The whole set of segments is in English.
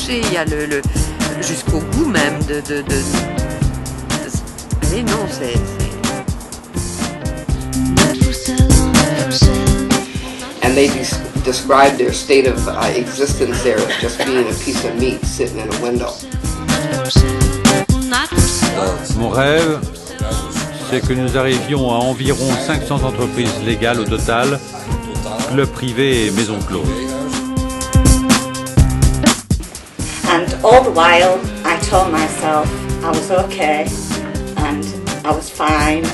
toucher, il y a le jusqu'au goût même allez, non, c'est... And they describe their state of existence there as just being a piece of meat sitting in a window. Mon rêve, c'est que nous arrivions à environ 500 entreprises légales au total, clubs privés et maisons closes. And all the while, I told myself I was okay and I was fine.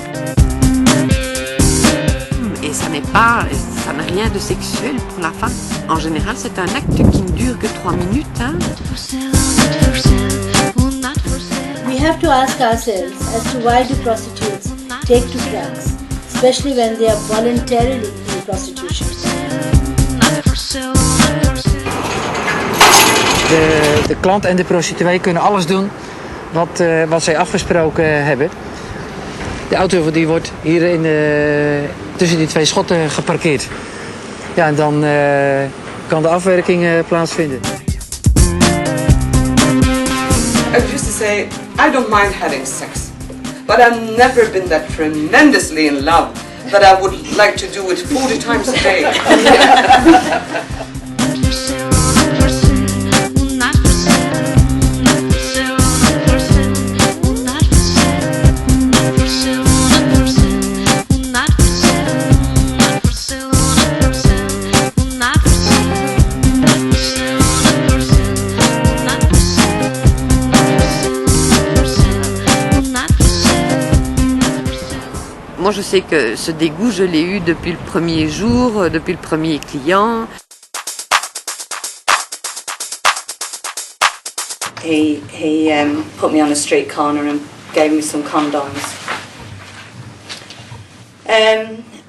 Et ça n'a rien de sexuel pour la femme. En général, c'est un acte qui ne dure que 3 minutes. Hein? We have to ask ourselves as to why do prostitutes take to drugs, especially when they are voluntarily in prostitution. De klant en de prostituee kunnen alles doen wat zij afgesproken hebben. De auto die wordt hier tussen die 2 schotten geparkeerd. Ja, en dan kan de afwerking plaatsvinden. I used to say, I don't mind having sex, but I've never been that tremendously in love that I would like to do it 40 times a day. Moi, je sais que ce dégoût, je l'ai eu depuis le premier jour, depuis le premier client. He put me on a street corner and gave me some condoms.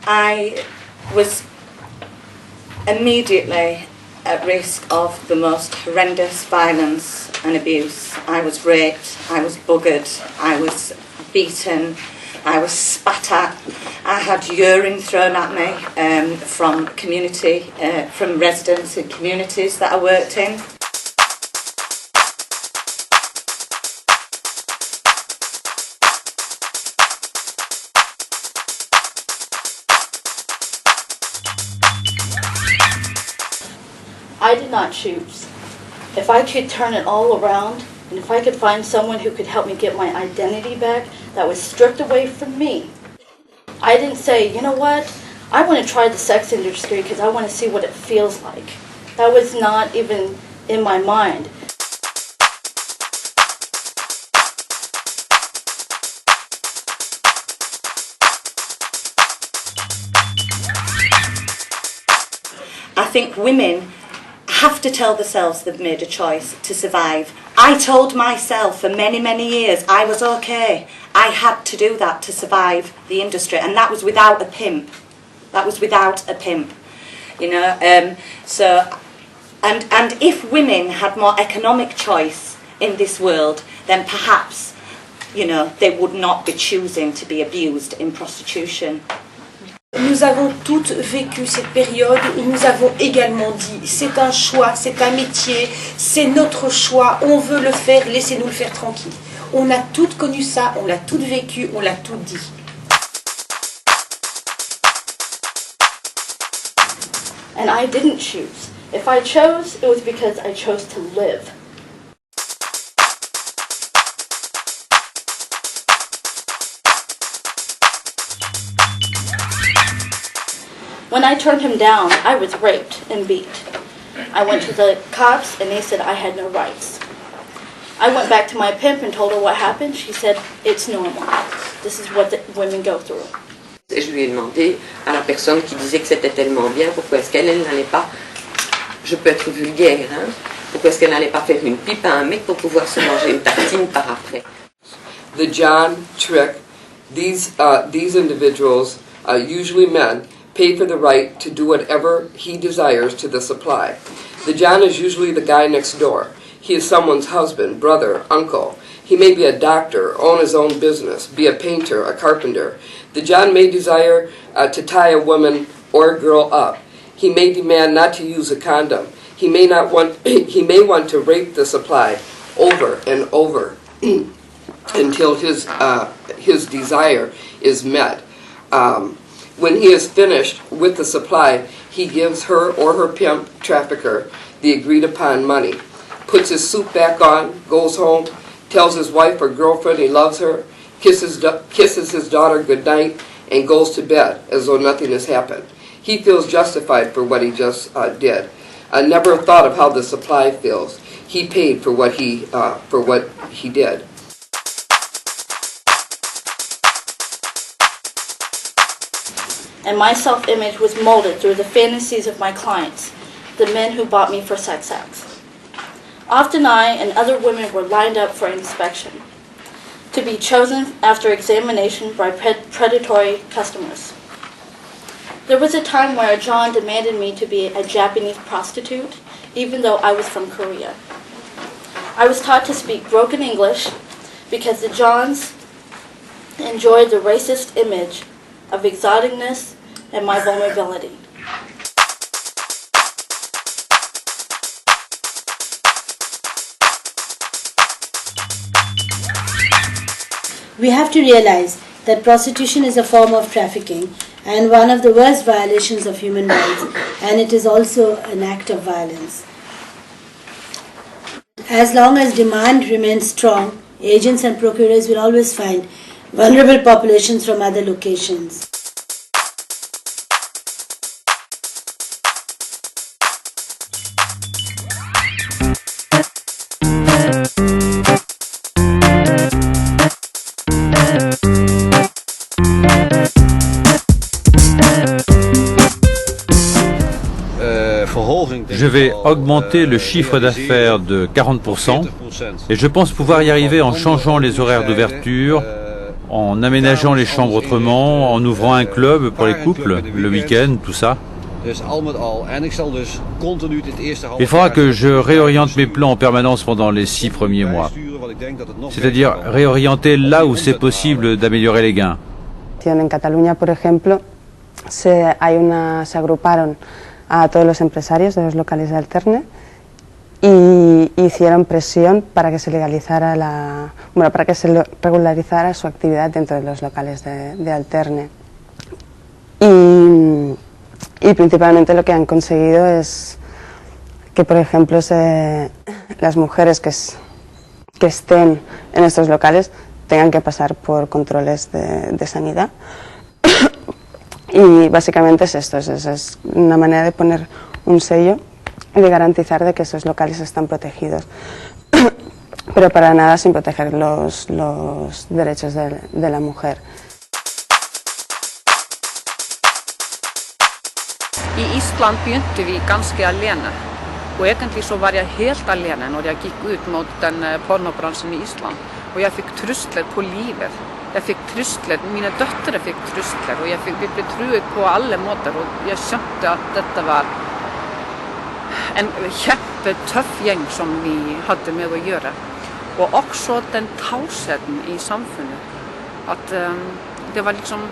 I was immediately at risk of the most horrendous violence and abuse. I was raped, I was buggered, I was beaten, I was spat at. I had urine thrown at me from from residents in communities that I worked in. I did not choose. If I could turn it all around, and if I could find someone who could help me get my identity back that was stripped away from me, I didn't say, you know what, I want to try the sex industry because I want to see what it feels like. That was not even in my mind. I think women have to tell themselves they've made a choice to survive. I told myself for many, many years I was okay. I had to do that to survive the industry, and that was without a pimp. That was without a pimp, you know. And if women had more economic choice in this world, then perhaps, you know, they would not be choosing to be abused in prostitution. Nous avons toutes vécu cette période où nous avons également dit c'est un choix, c'est un métier, c'est notre choix, on veut le faire, laissez-nous le faire tranquille. On a toutes connu ça, on l'a toutes vécu, on l'a toutes dit. And I didn't choose. If I chose, it was because I chose to live. When I turned him down, I was raped and beat. I went to the cops and they said I had no rights. I went back to my pimp and told her what happened. She said, it's normal. This is what the women go through. Et je lui ai demandé à la personne qui disait que c'était tellement bien, pourquoi est-ce qu'elle n'allait pas, je peux être vulgaire, hein, pourquoi est-ce qu'elle n'allait pas faire une pipe à un mec pour pouvoir se manger une tartine par après. The John trick, these individuals, usually men, pay for the right to do whatever he desires to the supply. The John is usually the guy next door. He is someone's husband, brother, uncle. He may be a doctor, own his own business, be a painter, a carpenter. The John may desire to tie a woman or a girl up. He may demand not to use a condom. He may want to rape the supply over and over until his desire is met. When he is finished with the supply, he gives her or her pimp trafficker the agreed upon money, puts his suit back on, goes home, tells his wife or girlfriend he loves her, kisses his daughter goodnight, and goes to bed as though nothing has happened. He feels justified for what he just did. I never thought of how the supply feels. He paid for what he did. And my self-image was molded through the fantasies of my clients, the men who bought me for sex acts. Often I and other women were lined up for inspection, to be chosen after examination by predatory customers. There was a time where John demanded me to be a Japanese prostitute, even though I was from Korea. I was taught to speak broken English because the Johns enjoyed the racist image of exoticness and my vulnerability. We have to realize that prostitution is a form of trafficking and one of the worst violations of human rights, and it is also an act of violence. As long as demand remains strong, agents and procurers will always find vulnerable populations from other locations. Je vais augmenter le chiffre d'affaires de 40% et je pense pouvoir y arriver en changeant les horaires d'ouverture, en aménageant les chambres autrement, en ouvrant un club pour les couples, le week-end, tout ça. Il faudra que je réoriente mes plans en permanence pendant les 6 premiers mois. C'est-à-dire réorienter là où c'est possible d'améliorer les gains. En Cataluña, por ejemplo, se agruparon a todos los empresarios de los locales de alterne y hicieron presión para que se legalizara para que se regularizara su actividad dentro de los locales de alterne. Y principalmente lo que han conseguido es que, por ejemplo, las mujeres que estén en estos locales tengan que pasar por controles de sanidad. Y básicamente es esto, es una manera de poner un sello y de garantizar de que esos locales están protegidos, pero para nada sin proteger los derechos de la mujer. Í Ísland begynte vi ganske alene, og egentlig så var jeg helt alene når jeg gikk ut mot den pornobransjen i Island, og jeg fikk trusler på livet. Jeg fikk trusler, mine døtre fikk trusler, og vi ble truet på alle måter, og jeg skjønte at dette var en kjempetøff gjeng som vi hadde med å gjøre. Og også den tausheten i samfunnet, at det var liksom,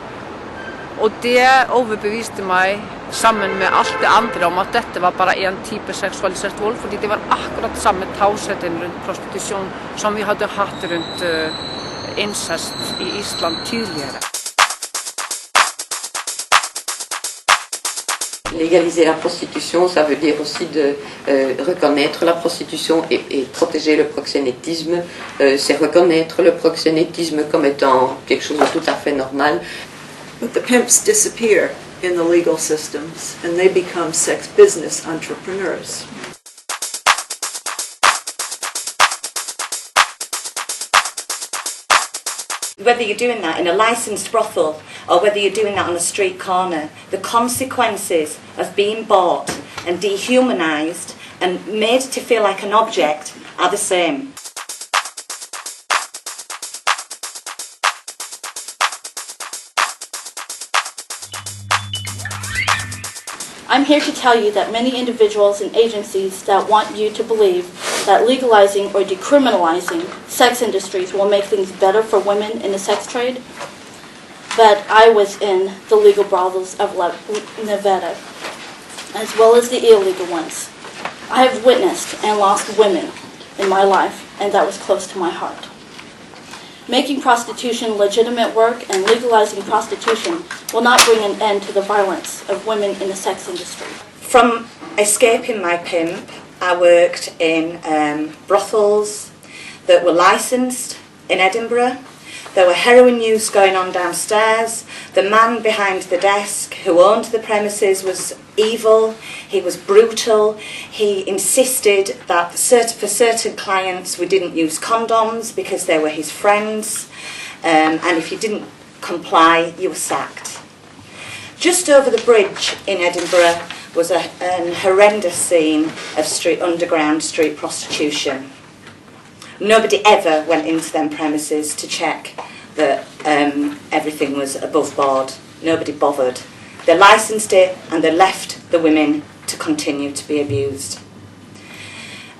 og det overbeviste meg sammen med alt det andre om at dette var bare en type seksualisert vold, fordi det var akkurat samme tausheten rundt prostitusjon som vi hadde hatt rundt incest i Island tidligere. Légaliser la prostitution, ça veut dire aussi de reconnaître la prostitution et protéger le proxénétisme. C'est reconnaître le proxénétisme comme étant quelque chose de tout à fait normal. But the pimps disappear in the legal systems and they become sex business entrepreneurs. Whether you're doing that in a licensed brothel or whether you're doing that on a street corner, the consequences of being bought and dehumanized and made to feel like an object are the same. I'm here to tell you that many individuals and agencies that want you to believe that legalizing or decriminalizing sex industries will make things better for women in the sex trade, but I was in the legal brothels of Nevada, as well as the illegal ones. I have witnessed and lost women in my life, and that was close to my heart. Making prostitution legitimate work and legalizing prostitution will not bring an end to the violence of women in the sex industry. From escaping my pimp, I worked in brothels that were licensed in Edinburgh. There were heroin use going on downstairs. The man behind the desk who owned the premises was evil. He was brutal. He insisted that for certain clients we didn't use condoms because they were his friends, and if you didn't comply you were sacked. Just over the bridge in Edinburgh was a horrendous scene of underground street prostitution. Nobody ever went into them premises to check that everything was above board. Nobody bothered. They licensed it and they left the women to continue to be abused.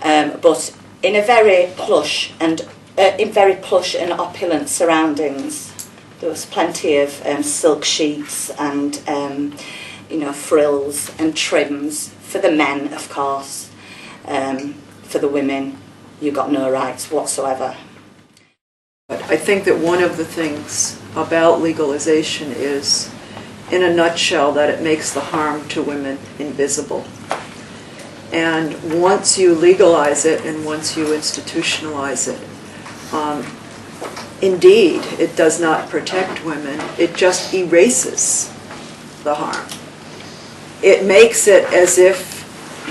But in very plush and opulent surroundings. There was plenty of silk sheets and frills and trims for the men, of course. For the women, you got no rights whatsoever. I think that one of the things about legalization is, in a nutshell, that it makes the harm to women invisible. And once you legalize it and once you institutionalize it, indeed, it does not protect women, it just erases the harm. It makes it as if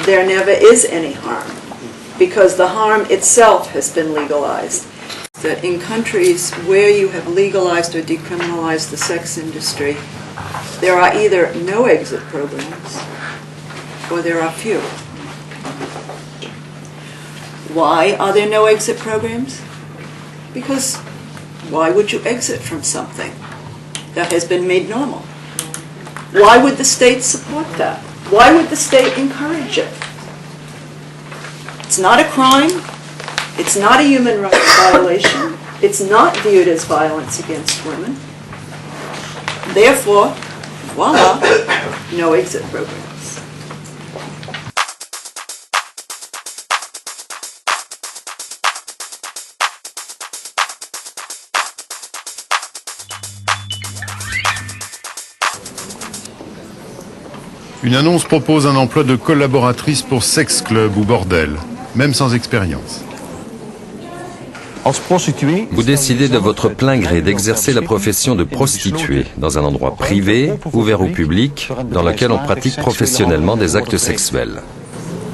there never is any harm, because the harm itself has been legalized. That in countries where you have legalized or decriminalized the sex industry, there are either no exit programs or there are few. Why are there no exit programs? Because why would you exit from something that has been made normal? Why would the state support that? Why would the state encourage it? It's not a crime. It's not a human rights violation. It's not viewed as violence against women. Therefore, voila, no exit programs. Une annonce propose un emploi de collaboratrice pour sex club ou bordel, même sans expérience. Vous décidez de votre plein gré d'exercer la profession de prostituée dans un endroit privé, ouvert au public, dans lequel on pratique professionnellement des actes sexuels.